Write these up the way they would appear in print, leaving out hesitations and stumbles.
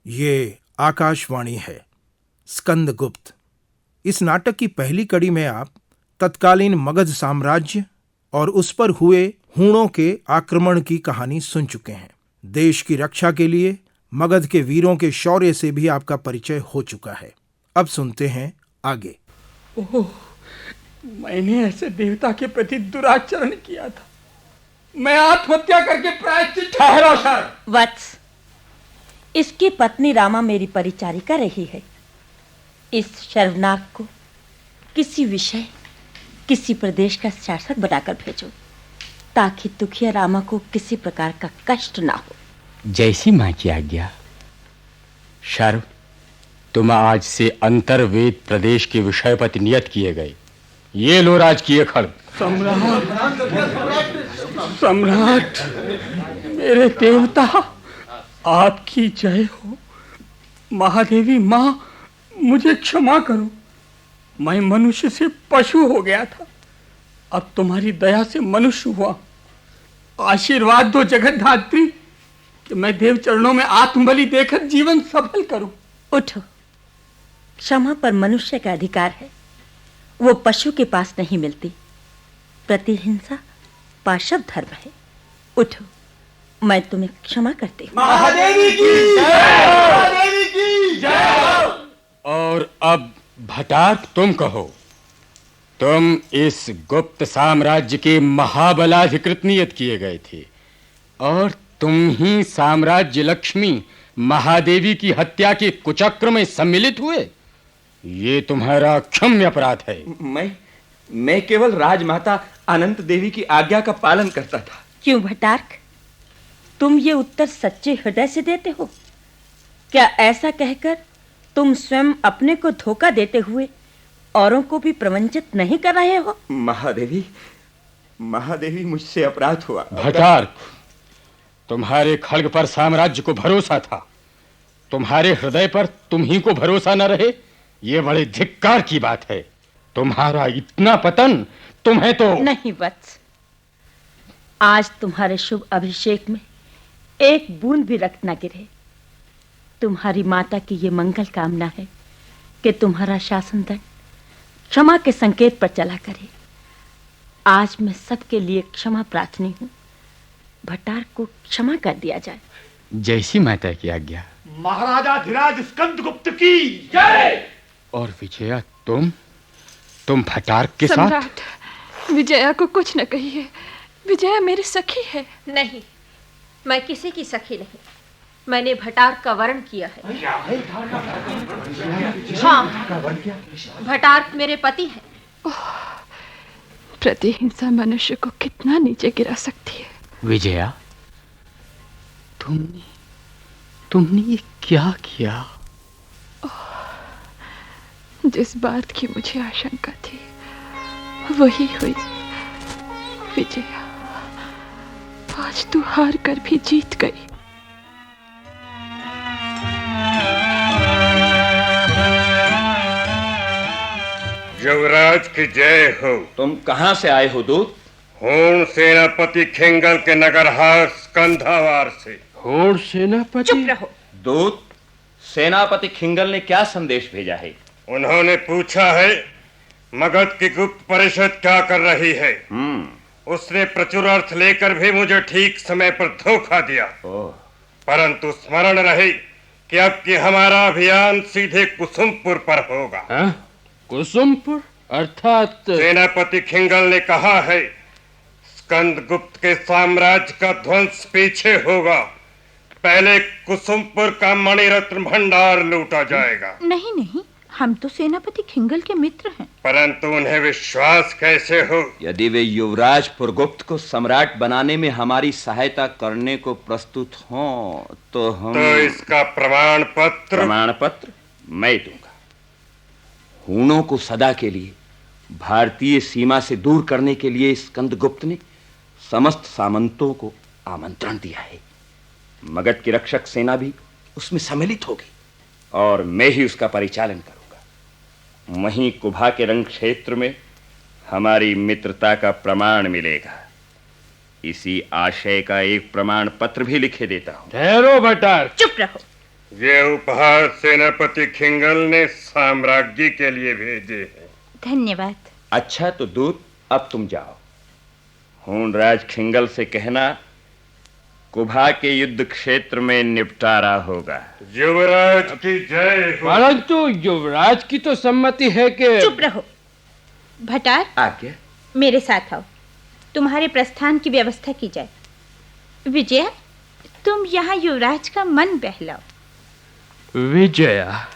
ये आकाशवाणी है। स्कंदगुप्त। इस नाटक की पहली कड़ी में आप तत्कालीन मगध साम्राज्य और उस पर हुए हूणों के आक्रमण की कहानी सुन चुके हैं। देश की रक्षा के लिए मगध के वीरों के शौर्य से भी आपका परिचय हो चुका है। अब सुनते हैं आगे। ओह, मैंने ऐसे देवता के प्रति दुराचरण किया था। मैं आत्महत्या करके प्रायश्चित ठहरा सर। वत्स, इसकी पत्नी रामा मेरी परिचारिका रही है। इस शर्वनाक को किसी विषय, किसी प्रदेश का शासक बनाकर भेजो, ताकि दुखिया रामा को किसी प्रकार का कष्ट ना हो। जैसी मां की आज्ञा। शर्व, तुम आज से अंतर्वेद प्रदेश के विषयपति नियत किए गए। ये लो राजकीय खड्ग। सम्राट, मेरे देवता, आपकी जय हो। महादेवी मां, मुझे क्षमा करो। मैं मनुष्य से पशु हो गया था, अब तुम्हारी दया से मनुष्य हुआ। आशीर्वाद दो जगतधात्री कि मैं देव चरणों में आत्मबलि देकर जीवन सफल करूं। उठो, क्षमा पर मनुष्य का अधिकार है, वो पशु के पास नहीं मिलती। प्रतिहिंसा पाशव धर्म है। उठो, मैं तुम्हें क्षमा करती हूँ। महादेवी की जय! महादेवी की जय! और अब भटार्क, तुम कहो। तुम इस गुप्त साम्राज्य के महाबलाधिकृत नियत किए गए थे और तुम ही साम्राज्य लक्ष्मी महादेवी की हत्या के कुचक्र में सम्मिलित हुए। ये तुम्हारा क्षम्य अपराध है। मैं केवल राजमाता अनंत देवी की आज्ञा का पालन करता था। क्यों भटार्क, तुम ये उत्तर सच्चे हृदय से देते हो? क्या ऐसा कहकर तुम स्वयं अपने को धोखा देते हुए औरों को भी प्रवंचित नहीं कर रहे हो? महादेवी मुझसे अपराध हुआ। भटार्क, तुम्हारे खड्ग पर साम्राज्य को भरोसा था, तुम्हारे हृदय पर तुम ही को भरोसा न रहे, ये बड़े धिक्कार की बात है। तुम्हारा इतना पतन तुम्हें तो नहीं वत्स, आज तुम्हारे शुभ अभिषेक में एक बूंद भी रक्त न गिरे। तुम्हारी माता की ये मंगल कामना है कि तुम्हारा शासन दंड क्षमा के संकेत पर चला करे। आज मैं सबके लिए क्षमा प्रार्थनी हूँ। भटार्क को क्षमा कर दिया जाए। जैसी माता की आज्ञा। महाराजा धीराज स्कंदगुप्त की जय! और विजया, तुम भटार्क के साथ? सम्राट, विजया को कुछ न कहिए। विजया मेरी सखी है। नहीं, मैं किसी की सखी नहीं। मैंने भटार्क का वर्ण किया है। हाँ, भटार्क मेरे पति है। प्रतिहिंसा मनुष्य को कितना नीचे गिरा सकती है। विजया, तुमने ये क्या किया? जिस बात की मुझे आशंका थी वही हुई। विजया, आज तू हार कर भी जीत गई। युवराज की जय हो। तुम कहां से आए हो दूत? हूण सेनापति खिंगल के नगरहार स्कंधावार से। हूण सेनापति? चुप रहो। दूत, सेनापति खिंगल ने क्या संदेश भेजा है? उन्होंने पूछा है मगध की गुप्त परिषद क्या कर रही है। उसने प्रचुर अर्थ लेकर भी मुझे ठीक समय पर धोखा दिया। परंतु स्मरण रहे कि अब कि हमारा अभियान सीधे कुसुमपुर पर होगा। कुसुमपुर अर्थात? सेनापति खिंगल ने कहा है स्कंदगुप्त के साम्राज्य का ध्वंस पीछे होगा। पहले कुसुमपुर का मणिरत्न भंडार लूटा जाएगा। नहीं नहीं, हम तो सेनापति खिंगल के मित्र हैं। परंतु उन्हें विश्वास कैसे हो? यदि वे युवराज पुरगुप्त को सम्राट बनाने में हमारी सहायता करने को प्रस्तुत हों तो इसका प्रमाण पत्र मैं दूंगा। हूणों को सदा के लिए भारतीय सीमा से दूर करने के लिए स्कंदगुप्त ने समस्त सामंतों को आमंत्रण दिया है। मगध की रक्षक सेना भी उसमें सम्मिलित होगी और मैं ही उसका परिचालन करूंगा। वहीं कुभा के रंग क्षेत्र में हमारी मित्रता का प्रमाण मिलेगा। इसी आशय का एक प्रमाण पत्र भी लिखे देता हूं। ठहरो भटार्क। चुप रहो। ये उपहार सेनापति खिंगल ने साम्राज्ञी के लिए भेजे हैं। धन्यवाद। अच्छा तो दूत, अब तुम जाओ। हूणराज खिंगल से कहना कुभा के युद्ध क्षेत्र में निपटारा होगा। युवराज की जय हो। परंतु युवराज की तो सम्मति है कि... चुप रहो। भटार, आज्ञा। मेरे साथ आओ, तुम्हारे प्रस्थान की व्यवस्था की जाए। विजया, तुम यहाँ युवराज का मन बहलाओ। विजया,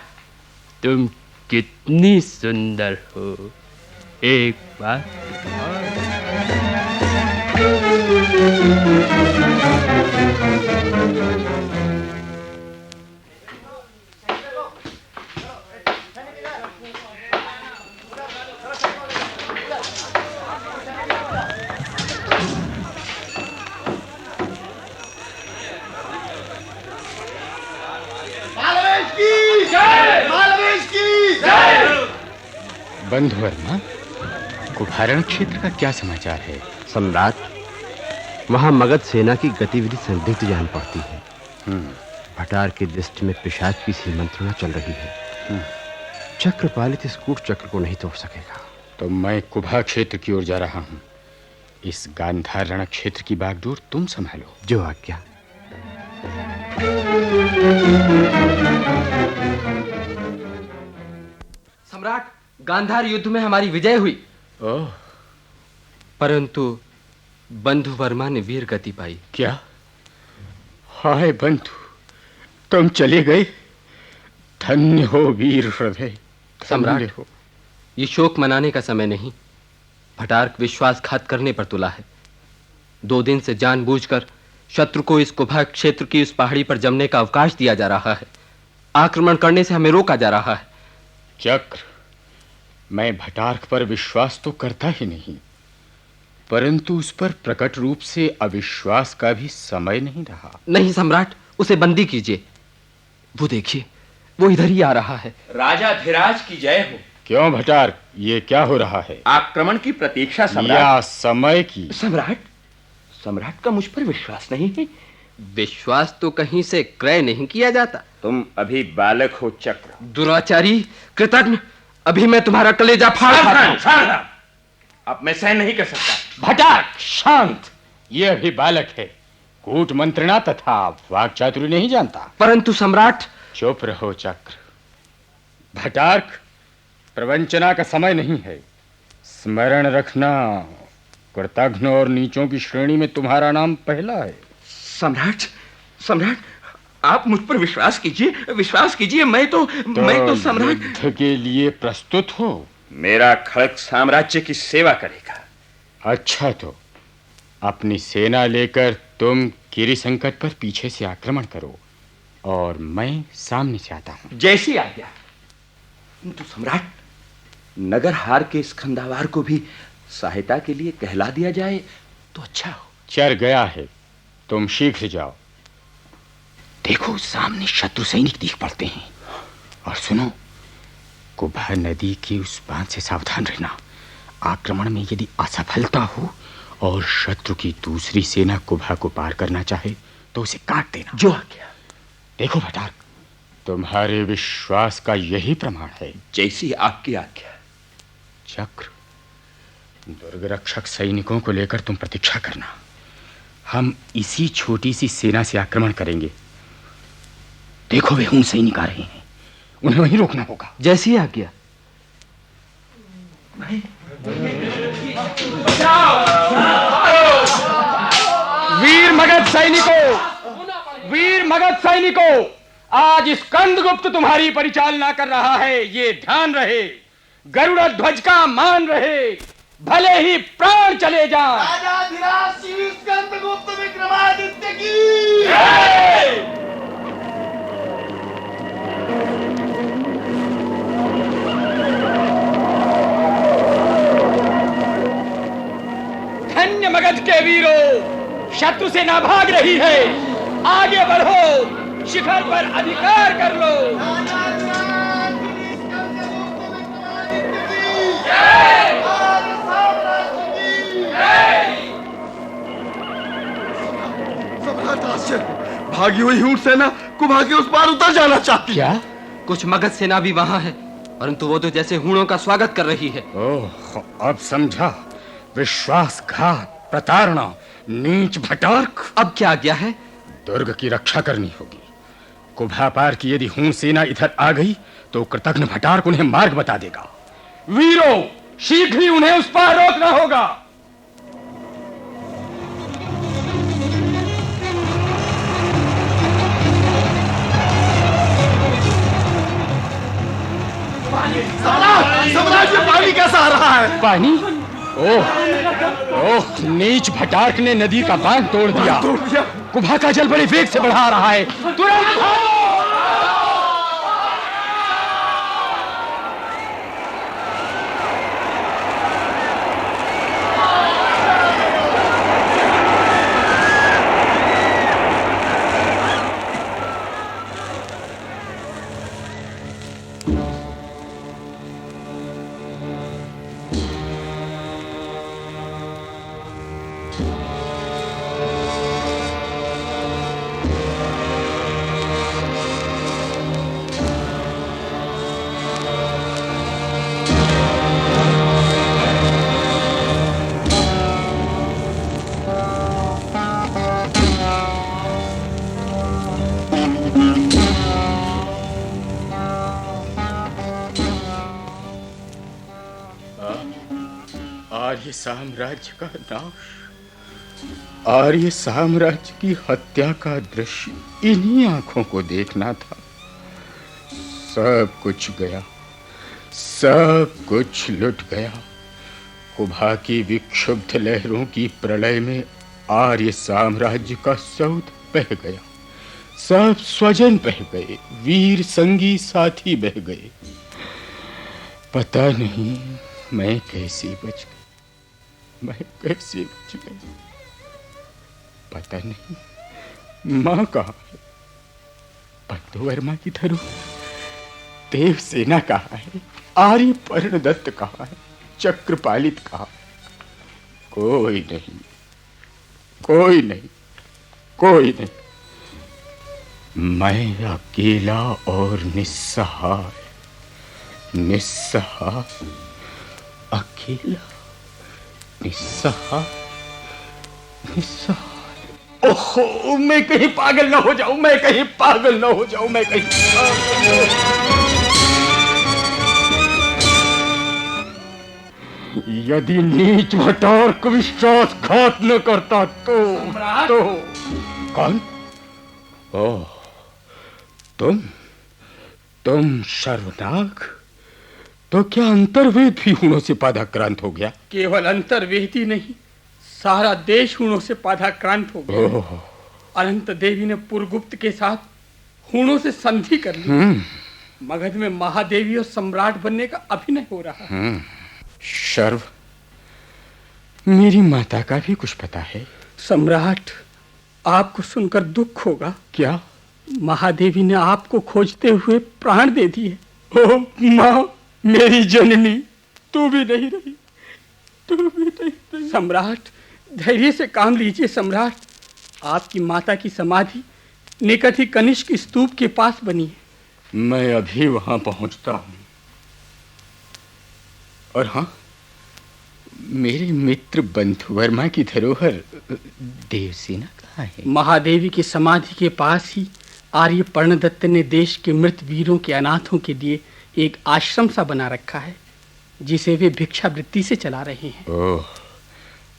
तुम कितनी सुंदर हो। एक बार बंधुवर्मा, कुभारण क्षेत्र का क्या समाचार है? सम्राट, वहां मगध सेना की गतिविधि संदिग्ध जान पड़ती है। भटार की दृष्टि में पिशाच की सी मंत्रणा चल रही है। चक्रपालित इस कूट चक्र को नहीं तोड़ सकेगा। तो मैं कुभा क्षेत्र की ओर जा रहा हूं। इस गांधार रण क्षेत्र की बागडोर तुम संभालो। जो आज्ञा। सम्राट, गांधार युद्ध में हमारी विजय हुई। ओह, परंतु बंधु वर्मा ने वीर गति पाई। क्या? हाय बंधु, तुम चले गए। धन्य हो वीर हृदय। सम्राट, ये शोक मनाने का समय नहीं। भटार्क विश्वासघात करने पर तुला है। 2 दिन से जानबूझकर शत्रु को इस कुभा क्षेत्र की उस पहाड़ी पर जमने का अवकाश दिया जा रहा है। आक्रमण करने से हमें रोका जा रहा है। चक्र, मैं भटार्क पर विश्वास तो करता ही नहीं, परंतु उस पर प्रकट रूप से अविश्वास का भी समय नहीं रहा। नहीं सम्राट, उसे बंदी कीजिए। वो देखिए, वो इधर ही आ रहा है। राजा धीराज की जय हो। क्यों भटार्क, ये क्या हो रहा है? आक्रमण की प्रतीक्षा सम्राट। या समय की? सम्राट का मुझ पर विश्वास नहीं है। विश्वास तो कहीं से क्रय नहीं किया जाता। तुम अभी बालक हो चक्र। दुराचारी, कृतज्ञ, अभी मैं तुम्हारा कलेजा फाड़ खाता हूं। अब मैं सहन नहीं कर सकता। भटार्क, शांत। ये अभी बालक है। कूट मंत्रणा तथा वाक चातुर्य नहीं जानता। परंतु सम्राट... चुप रहो चक्र। भटार्क, प्रवंचना का समय नहीं है। स्मरण रखना, कृतघ्न और नीचों की श्रेणी में तुम्हारा नाम पहला है। सम्राट, आप मुझ पर विश्वास कीजिए। मैं तो सम्राट। युद्ध के लिए प्रस्तुत हो? मेरा खड़ग साम्राज्य की सेवा करेगा। अच्छा, तो अपनी सेना लेकर तुम गिरि संकट पर पीछे से आक्रमण करो और मैं सामने से आता हूं। जैसी आज्ञा। किंतु सम्राट, नगर हार के इस खंडावार को भी सहायता के लिए कहला दिया जाए तो अच्छा हो। चर गया है, तुम शीघ्र जाओ। देखो, सामने शत्रु सैनिक दिख पड़ते हैं। और सुनो, कुभा नदी की उस बांध से सावधान रहना। आक्रमण में यदि असफलता हो और शत्रु की दूसरी सेना कुभा को पार करना चाहे तो उसे काट देना। जो आज्ञा। देखो भटार्क, तुम्हारे विश्वास का यही प्रमाण है। जैसी आपकी आज्ञा। चक्र, दुर्ग रक्षक सैनिकों को लेकर तुम प्रतीक्षा करना। हम इसी छोटी सी सेना से आक्रमण करेंगे। देखो, वे हूं सैनिक आ रहे हैं, उन्हें वहीं रोकना होगा। जैसी आज्ञा। वीर मगध सैनिकों, आज स्कंदगुप्त तुम्हारी परिचालना कर रहा है, ये ध्यान रहे। गरुड़ ध्वज का मान रहे, भले ही प्राण चले जाएं। राजाधिराज श्री स्कंदगुप्त विक्रमादित्य की जय। धन्य मगध के वीरों, शत्रु से ना भाग रही है। आगे बढ़ो, शिखर पर अधिकार कर लो। भागी हुई ऊंट सेना कुभा के उस पार उतर जाना चाहती। क्या? कुछ मगध सेना भी वहां है, परंतु वो तो जैसे हूणों का स्वागत कर रही है। ओह, अब समझा। विश्वासघात, प्रताड़ना, नीच भटार्क। अब क्या आज्ञा है? दुर्ग की रक्षा करनी होगी। कुभा पार की यदि हूण सेना इधर आ गई तो कृतघ्न भटार्क उन्हें मार्ग बता देगा। वीरों, शीघ्र ही उन्हें उस पार रोकना होगा। सम्राट, ये पानी कैसा आ रहा है? पानी? ओह, ओह, नीच भटार्क ने नदी का बांध तोड़ दिया। कुभा का जल बड़े वेग से बढ़ा रहा है। तुरंत आओ! आर्य साम्राज्य का नाश, आर्य साम्राज्य की हत्या का दृश्य इन्हीं आंखों को देखना था। सब कुछ गया, सब कुछ लुट गया। कुभा की विक्षुब्ध लहरों की प्रलय में आर्य साम्राज्य का सौध बह गया। सब स्वजन बह गए, वीर संगी साथी बह गए। पता नहीं मैं कैसे बच गई, मैं कैसे बच गई। पता नहीं मां कहाँ है, बंधुवर्मा की धरोहर, देवसेना कहाँ है, आर्य पर्णदत्त कहाँ है, चक्रपालित कहाँ? कोई नहीं, कोई नहीं, कोई नहीं। मैं अकेला और निस्सहाय, निस्सहाय, अकेला, निस्सहाय, निस्सहाय। ओहो, मैं कहीं पागल ना हो जाऊं, मैं कहीं पागल ना हो जाऊं, मैं कहीं पागल ना हो जाऊं। यदि नीच भटार्क विश्वासघात न करता तो कौन? ओह, तुम सर्वनाग? तो क्या अंतर्वेद भी हूणों से पादाक्रांत हो गया? केवल अंतर्वेद ही नहीं, सारा देश हूणों से पादाक्रांत हो गया। अनंत देवी ने पुरगुप्त के साथ हूणों से संधि कर ली। मगध में महादेवी और सम्राट बनने का अभिनय हो रहा है। शर्व, मेरी माता का भी कुछ पता है? सम्राट, आपको सुनकर दुख होगा। क्या? महादेवी ने आपको खोजते हुए प्राण दे दिए। ओ माँ, मेरी जननी, तू भी नहीं रही, तू भी नहीं रही। सम्राट, धैर्य से काम लीजिए सम्राट। आपकी माता की समाधि निकट ही कनिष्क स्तूप के पास बनी है। मैं अभी वहां पहुंचता हूं। और हाँ, मेरे मित्र बंधुवर्मा की धरोहर देवसेना कहाँ है? महादेवी की समाधि के पास ही आर्य पर्णदत्त ने देश के मृत वीरों के अनाथों के लिए एक आश्रम सा बना रखा है, जिसे वे भिक्षावृत्ति से चला रहे हैं। ओह,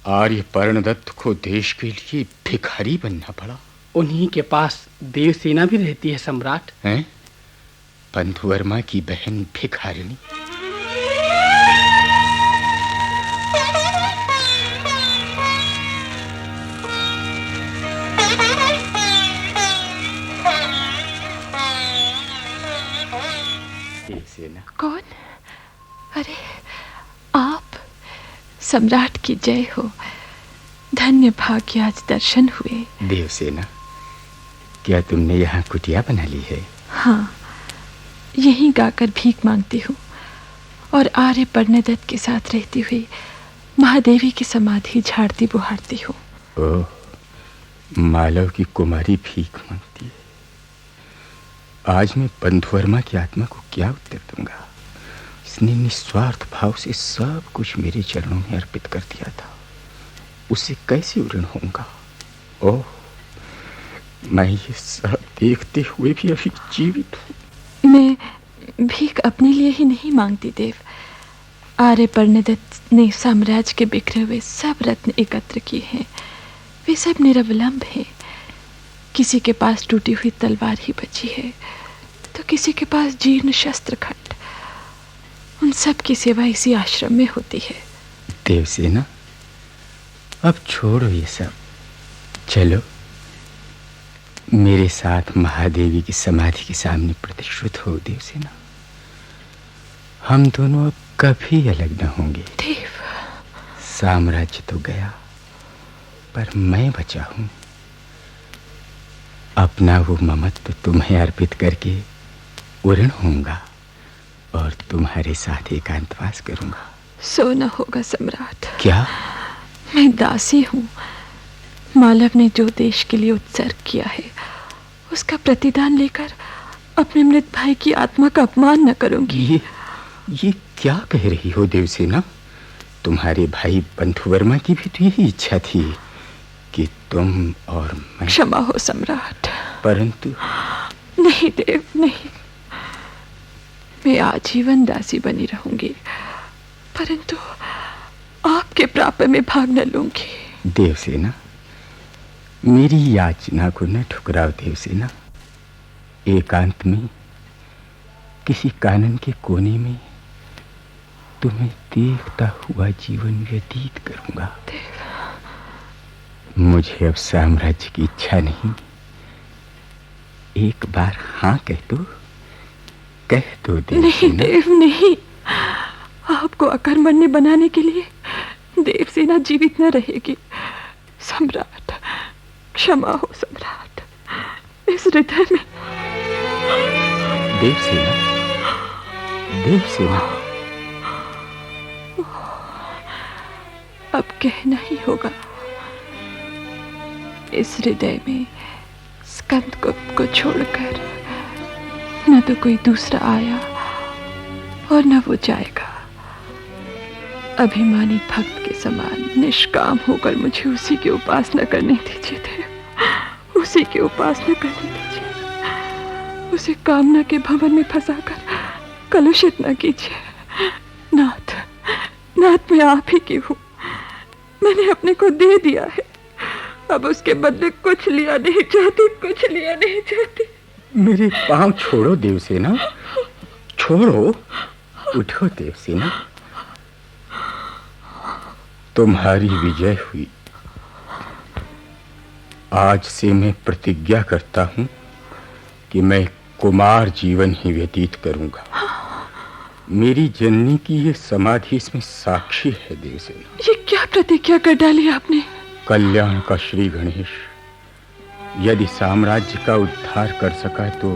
आर्य पर्णदत्त को देश के लिए भिखारी बनना पड़ा। उन्हीं के पास देवसेना भी रहती है सम्राट। हैं? बंधुवर्मा की बहन भिखारिणी? कौन? अरे आप? सम्राट की जय हो। धन्य भाग्य, आज दर्शन हुए। देवसेना, क्या तुमने यहाँ कुटिया बना ली है? हाँ, यहीं गाकर भीख मांगती हूँ और आर्य पर्णदत्त के साथ रहती हुई महादेवी की समाधि झाड़ती बुहारती हूँ। ओह, मालव की कुमारी भीख मांगती है। आज मैं बंधुवर्मा की आत्मा को क्या उत्तर दूंगा? इसने निस्वार्थ भाव से सब कुछ मेरे चरणों में अर्पित कर दिया था, उसे कैसे ऋण होऊंगा? ओह, मैं ये सब देखते हुए भी अभी जीवित हूँ। मैं भीख अपने लिए ही नहीं मांगती देव। आर्य परिणदत्त ने साम्राज्य के बिखरे हुए सब रत्न एकत्र किए हैं, वे सब निरवलंब हैं। किसी के पास टूटी हुई तलवार ही बची है, तो किसी के पास जीर्ण शस्त्र खंड। उन सब की सेवा इसी आश्रम में होती है। देवसेना, अब छोड़ो ये सब, चलो मेरे साथ महादेवी की समाधि के सामने प्रतिष्ठित हो। देवसेना, हम दोनों अब कभी अलग न होंगे। देव, साम्राज्य तो गया, पर मैं बचा हूं। अपना वो ममत्व तुम्हें अर्पित करके उऋण होऊंगा और तुम्हारे साथ एकांतवास करूंगा। सो न होगा सम्राट। क्या? मैं दासी हूँ। मालव ने जो देश के लिए उत्सर्ग किया है, उसका प्रतिदान लेकर अपने मृत भाई की आत्मा का अपमान न करूंगी। ये क्या कह रही हो देवसेना? तुम्हारे भाई बंधुवर्मा की भी तो यही इच्छा थी कि तुम और मैं। क्षमा हो सम्राट। परंतु नहीं देव, नहीं। मैं आजीवन दासी बनी रहूंगी, परंतु आपके प्राप्य में भाग न लूंगी। देवसेना, मेरी याचना को न ठुकराओ। देवसेना, एकांत में किसी कानन के कोने में तुम्हें देखता हुआ जीवन व्यतीत करूंगा। मुझे अब साम्राज्य की इच्छा नहीं। एक बार हाँ कह दो देवसेना। नहीं देव, नहीं। आपको अकर्मण्य बनाने के लिए देवसेना जीवित न रहेगी। सम्राट, क्षमा हो सम्राट। इस हृदय में देवसेना, देवसेना, अब कहना ही होगा। इस हृदय में स्कंदगुप्त को छोड़कर न तो कोई दूसरा आया और न वो जाएगा। अभिमानी भक्त के समान निष्काम होकर मुझे उसी की उपासना करने दीजिए देव, उसी की उपासना करने दीजिए। उसे कामना के भवन में फंसाकर कलुषित न कीजिए। नाथ, नाथ, मैं आप ही की हूँ। मैंने अपने को दे दिया है, अब उसके बदले कुछ लिया नहीं चाहती, कुछ लिया नहीं चाहती। मेरे पांव छोड़ो देवसेना, छोड़ो। उठो देवसेना, तुम्हारी विजय हुई। आज से मैं प्रतिज्ञा करता हूं कि मैं कुमार जीवन ही व्यतीत करूंगा। मेरी जननी की ये समाधि इसमें साक्षी है। देवसेना, ये क्या प्रतिज्ञा कर डाली आपने? कल्याण का श्री गणेश यदि साम्राज्य का उद्धार कर सका तो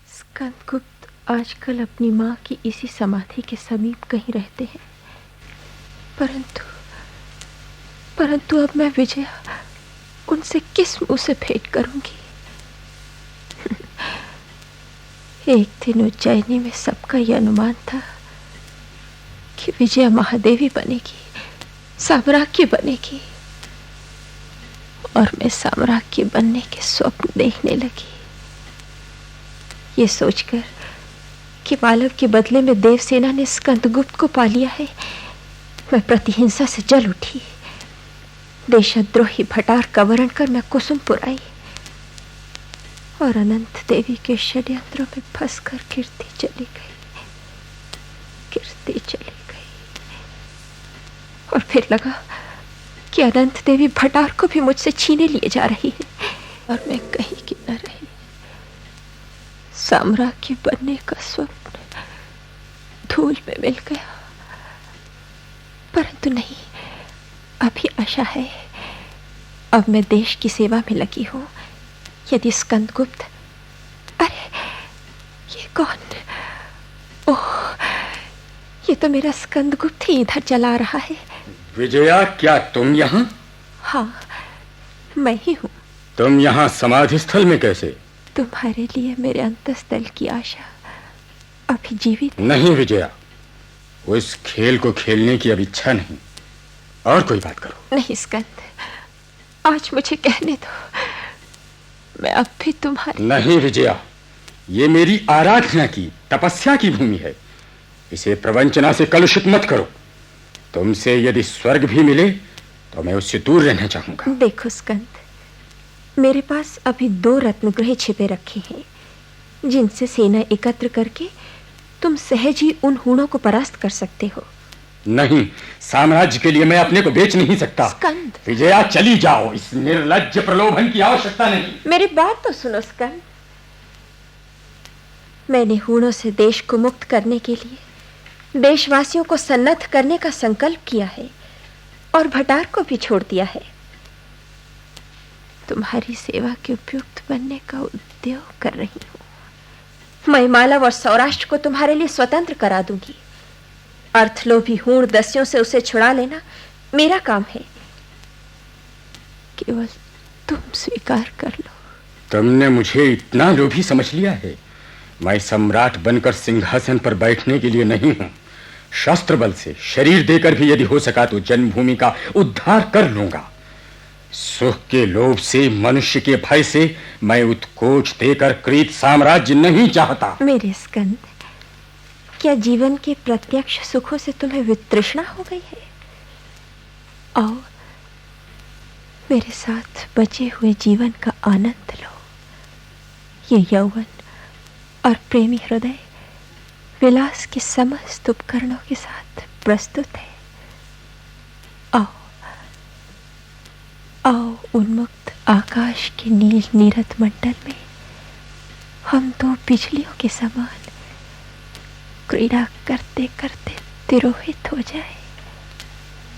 स्कंदगुप्त आजकल अपनी माँ की इसी समाधि के समीप कहीं रहते हैं, परंतु अब मैं विजया उनसे किस मुंह से भेंट करूंगी? एक दिन उज्जैनी में सबका यह अनुमान था कि विजया महादेवी बनेगी, साम्राज्य बनेगी, और मैं साम्राज्य बनने के स्वप्न देखने लगी। ये सोचकर कि मालव के बदले में देवसेना ने स्कंदगुप्त को पा लिया है, मैं प्रतिहिंसा से जल उठी। देशद्रोही भटार का वरण कर मैं कुसुमपुर आई और अनंत देवी के षड्यंत्रों में फंसकर गिरती चली गई। और फिर लगा कि अनंत देवी भटार को भी मुझसे छीने लिए जा रही है और मैं कहीं की न रही। साम्राज्य बनने का स्वप्न धूल में मिल गया, परंतु नहीं, अभी आशा है। अब मैं देश की सेवा में लगी हूं। यदि स्कंदगुप्त, अरे ये कौन? ओह, ये तो मेरा स्कंदगुप्त ही इधर चला रहा है। विजया, क्या तुम यहाँ? हाँ, मैं ही हूँ। तुम यहाँ समाधि स्थल में कैसे? तुम्हारे लिए मेरे अंतस्थल की आशा अभी जीवित नहीं विजया, उस खेल को खेलने की अब इच्छा नहीं। और कोई बात करो। नहीं स्कंद, आज मुझे कहने दो, मैं अब भी तुम्हारी। नहीं विजया, ये मेरी आराधना की, तपस्या की भूमि है। इसे प्रवंचना से कलुषित मत करो। तुमसे यदि स्वर्ग भी मिले तो मैं उससे दूर रहना चाहूंगा। देखो स्कंद, मेरे पास अभी 2 रत्नगृह छिपे रखे हैं, जिनसे सेना एकत्र करके तुम सहज ही उन हूणों को परास्त कर सकते हो। नहीं, साम्राज्य के लिए मैं अपने को बेच नहीं सकता। स्कंद, विजया, चली जाओ। इस निर्लज्ज प्रलोभन की आवश्यकता नहीं। मेरी बात तो सुनो स्कंद। मैंने हूणों से देश को मुक्त करने के लिए देशवासियों को सन्नद्ध करने का संकल्प किया है और भटार को भी छोड़ दिया है। तुम्हारी सेवा के उपयुक्त बनने का उद्योग कर रही हूं। मैं मालव और सौराष्ट्र को तुम्हारे लिए स्वतंत्र करा दूंगी। अर्थलोभी हूण दस्यों से उसे छुड़ा लेना मेरा काम है। केवल तुम स्वीकार कर लो। तुमने मुझे इतना लोभी समझ लिया है? मैं सम्राट बनकर सिंहासन पर बैठने के लिए नहीं हूं। शस्त्र बल से, शरीर देकर भी यदि हो सका तो जन्मभूमि का उद्धार कर लूंगा। सुख के लोभ से, मनुष्य के भय से मैं उत्कोच देकर कृत साम्राज्य नहीं चाहता। मेरे स्कंद, क्या जीवन के प्रत्यक्ष सुखों से तुम्हें वितृष्णा हो गई है? आओ, मेरे साथ बचे हुए जीवन का आनंद लो। ये यौवन और प्रेमी हृदय विलास के समस्त उपकरणों के साथ प्रस्तुत है। आओ, आओ, उन्मुक्त आकाश के नील नीरद मंडल में हम 2 बिजलियों के समान क्रीड़ा करते करते तिरोहित हो जाए।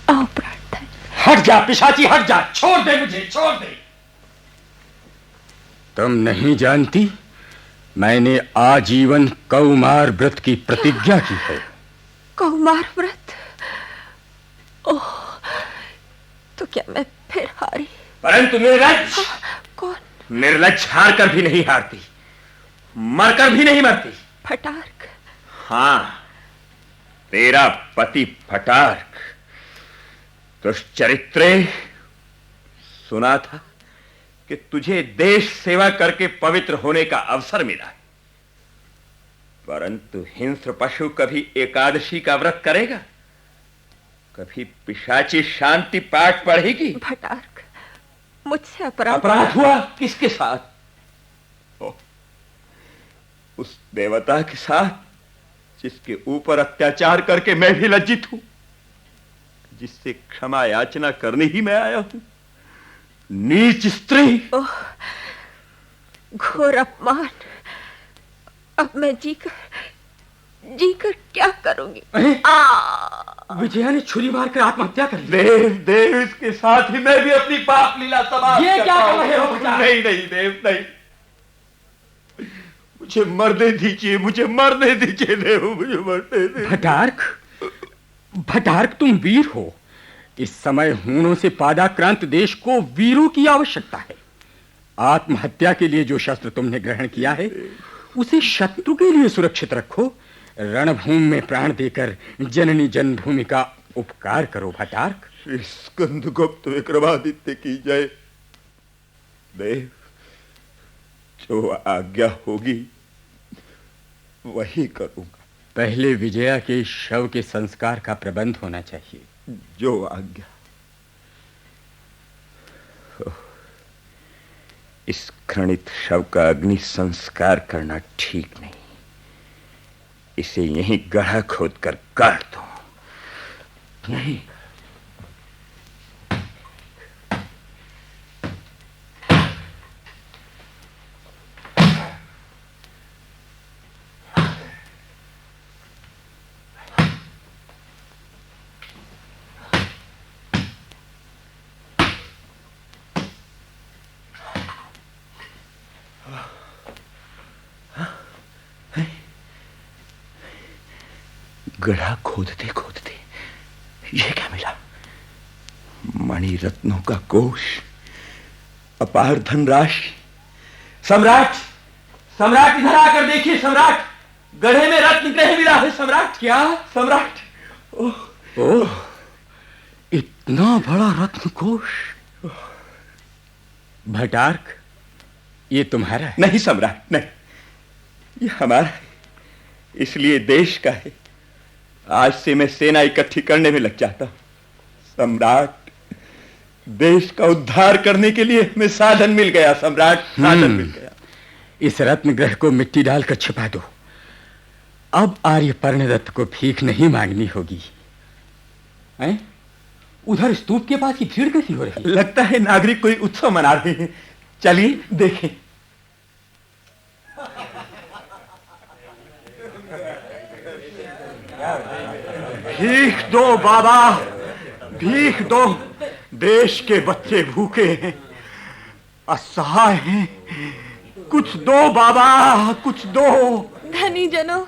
आओ प्रार्थना। हट जा पिशाची, हट जा। छोड़ दे मुझे, छोड़ दे। तुम नहीं जानती, मैंने आजीवन कौमार व्रत की प्रतिज्ञा की है। कौमार व्रत? ओह, तो क्या मैं फिर हारी? परंतु निर्लज्ज। कौन? निर्लज्ज हार कर भी नहीं हारती, मरकर भी नहीं मरती। भटार्क? हाँ, तेरा पति भटार्क। दुष्चरित्रे, सुना था कि तुझे देश सेवा करके पवित्र होने का अवसर मिला है, परंतु हिंस्र पशु कभी एकादशी का व्रत करेगा? कभी पिशाची शांति पाठ पढ़ेगी? भटार्क, मुझसे अपराध। अपराध हुआ किसके साथ? उस देवता के साथ जिसके ऊपर अत्याचार करके मैं भी लज्जित हूं, जिससे क्षमा याचना करने ही मैं आया हूं। नीच स्त्री! ओह, घोर अपमान। अब मैं जीकर क्या करूंगी? विजया ने छुरी मारकर आत्महत्या कर ली। देव, देव, इसके साथ ही मैं भी अपनी पाप लीला समाप्त ये क्या कर रहे हो? नहीं नहीं देव, नहीं, मुझे मरने दीजिए, मुझे मरने दीजिए देव, मुझे मरने दीजिए। भटार्क, भटार्क, तुम वीर हो। इस समय हूणों से पादाक्रांत देश को वीरों की आवश्यकता है। आत्महत्या के लिए जो शस्त्र तुमने ग्रहण किया है, उसे शत्रु के लिए सुरक्षित रखो। रणभूमि में प्राण देकर जननी जन्मभूमि का उपकार करो भटार्क। स्कंदगुप्त विक्रमादित्य की जय। देव, जो आज्ञा होगी वही करूंगा। पहले विजया के शव के संस्कार का प्रबंध होना चाहिए। जो आज्ञा। इस घृणित शव का अग्नि संस्कार करना ठीक नहीं। इसे यहीं गड्ढा खोदकर गाड़ दो। नहीं, गढ़ा खोदते खोदते ये क्या मिला? मणि रत्नों का कोष, अपार धनराशि। सम्राट, सम्राट इधर आकर देखिए सम्राट, गढ़े में रत्न ग्रह मिला है सम्राट। क्या सम्राट? ओह, इतना बड़ा रत्न कोष। भटार्क, ये तुम्हारा है? नहीं सम्राट, नहीं, ये हमारा है, इसलिए देश का है। आज से मैं सेना इकट्ठी करने में लग जाता हूं। सम्राट, देश का उद्धार करने के लिए हमें साधन मिल गया सम्राट, साधन मिल गया। इस रत्न ग्रह को मिट्टी डालकर छिपा दो। अब आर्यपर्णदत्त को भीख नहीं मांगनी होगी। हैं? उधर स्तूप के पास की भीड़ कैसी हो रही है? लगता है नागरिक कोई उत्सव मना रहे हैं। चलिए देखें। भीख दो बाबा, भीख दो। देश के बच्चे भूखे हैं, असहाय हैं, कुछ दो बाबा, कुछ दो। धनी जनों,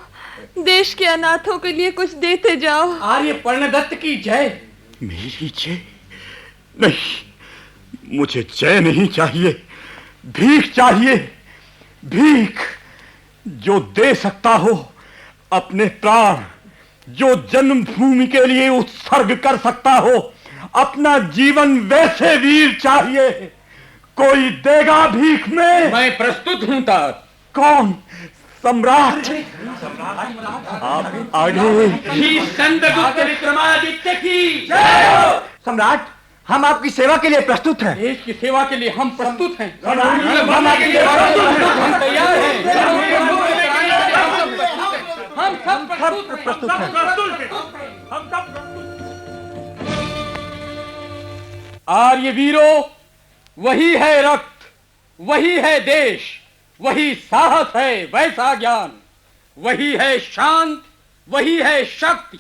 देश के अनाथों के लिए कुछ देते जाओ। आर्यपर्णदत्त की जय। मेरी जय नहीं, मुझे जय नहीं चाहिए, भीख चाहिए, भीख। जो दे सकता हो अपने प्राण, जो जन्मभूमि के लिए उत्सर्ग कर सकता हो अपना जीवन, वैसे वीर चाहिए। कोई देगा भीख में? मैं प्रस्तुत हूं तात। कौन? सम्राट। आप आगे। स्कंदगुप्त विक्रमादित्य की जय हो। सम्राट, हम आपकी सेवा के लिए प्रस्तुत हैं। देश की सेवा के लिए हम प्रस्तुत हैं। हम तैयार हैं। हम सब प्रस्तुत हैं। आर्य वीरों, वही है रक्त, वही है देश, वही साहस है, वैसा ज्ञान, वही है शांत, वही है शक्ति,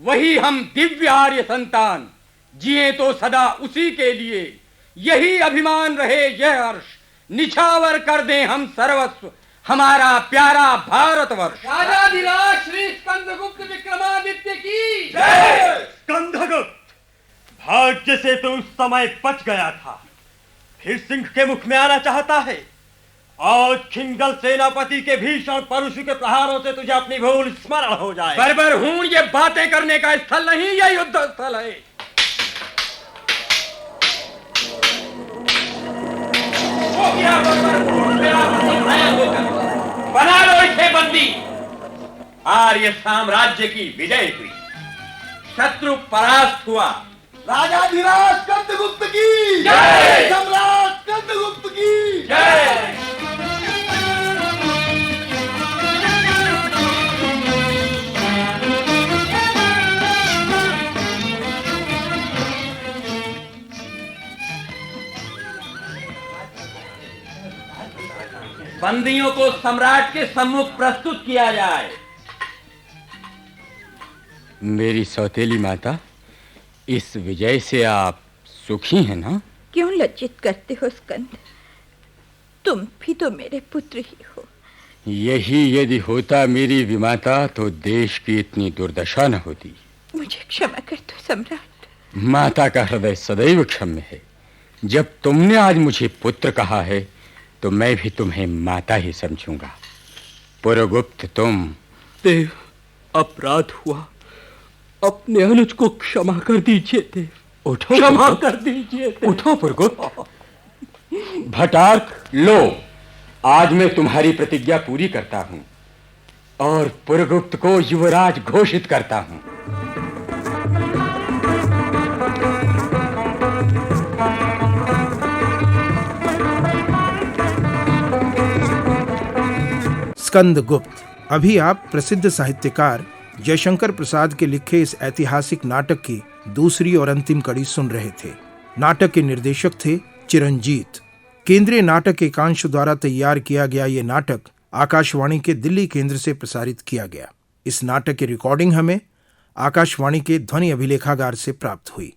वही हम दिव्य आर्य संतान। जिए तो सदा उसी के लिए, यही अभिमान रहे, यह हर्ष, निछावर कर दें हम सर्वस्व हमारा प्यारा भारतवर्ष। राजाधिराज श्री स्कंदगुप्त विक्रमादित्य की जय। स्कंदगुप्त, भाग्य से तो उस समय बच गया था, फिर सिंह के मुख में आना चाहता है। आज खिंगल सेनापति के भीषण परशु के प्रहारों से तुझे अपनी भूल स्मरण हो जाए। बर्बर हूं, ये बातें करने का स्थल नहीं, यह युद्ध स्थल है। बना लो इसे बंदी। आर्य साम्राज्य की विजय हुई, शत्रु परास्त हुआ। राजाधिराज स्कंदगुप्त की जय। सम्राट स्कंदगुप्त की जय। बंदियों को सम्राट के सम्मुख प्रस्तुत किया जाए। मेरी सौतेली माता, इस विजय से आप सुखी हैं ना? क्यों लज्जित करते हो स्कंद? तुम भी तो मेरे पुत्र ही हो। यही यदि होता मेरी विमाता, तो देश की इतनी दुर्दशा न होती। मुझे क्षमा कर दो सम्राट। माता का हृदय सदैव क्षम्य है। जब तुमने आज मुझे पुत्र कहा है, तो मैं भी तुम्हें माता ही समझूंगा। पुरगुप्त, तुम देव, अपराध हुआ, अपने अनुज को क्षमा कर दीजिए देव। उठो, क्षमा कर दीजिए देव। उठो पुरगुप्त। भटार्क, लो, आज मैं तुम्हारी प्रतिज्ञा पूरी करता हूं और पुरगुप्त को युवराज घोषित करता हूं। स्कंदगुप्त। अभी आप प्रसिद्ध साहित्यकार जयशंकर प्रसाद के लिखे इस ऐतिहासिक नाटक की दूसरी और अंतिम कड़ी सुन रहे थे। नाटक के निर्देशक थे चिरंजीत। केंद्रीय नाटक एकांश द्वारा तैयार किया गया ये नाटक आकाशवाणी के दिल्ली केंद्र से प्रसारित किया गया। इस नाटक की रिकॉर्डिंग हमें आकाशवाणी के ध्वनि अभिलेखागार से प्राप्त हुई।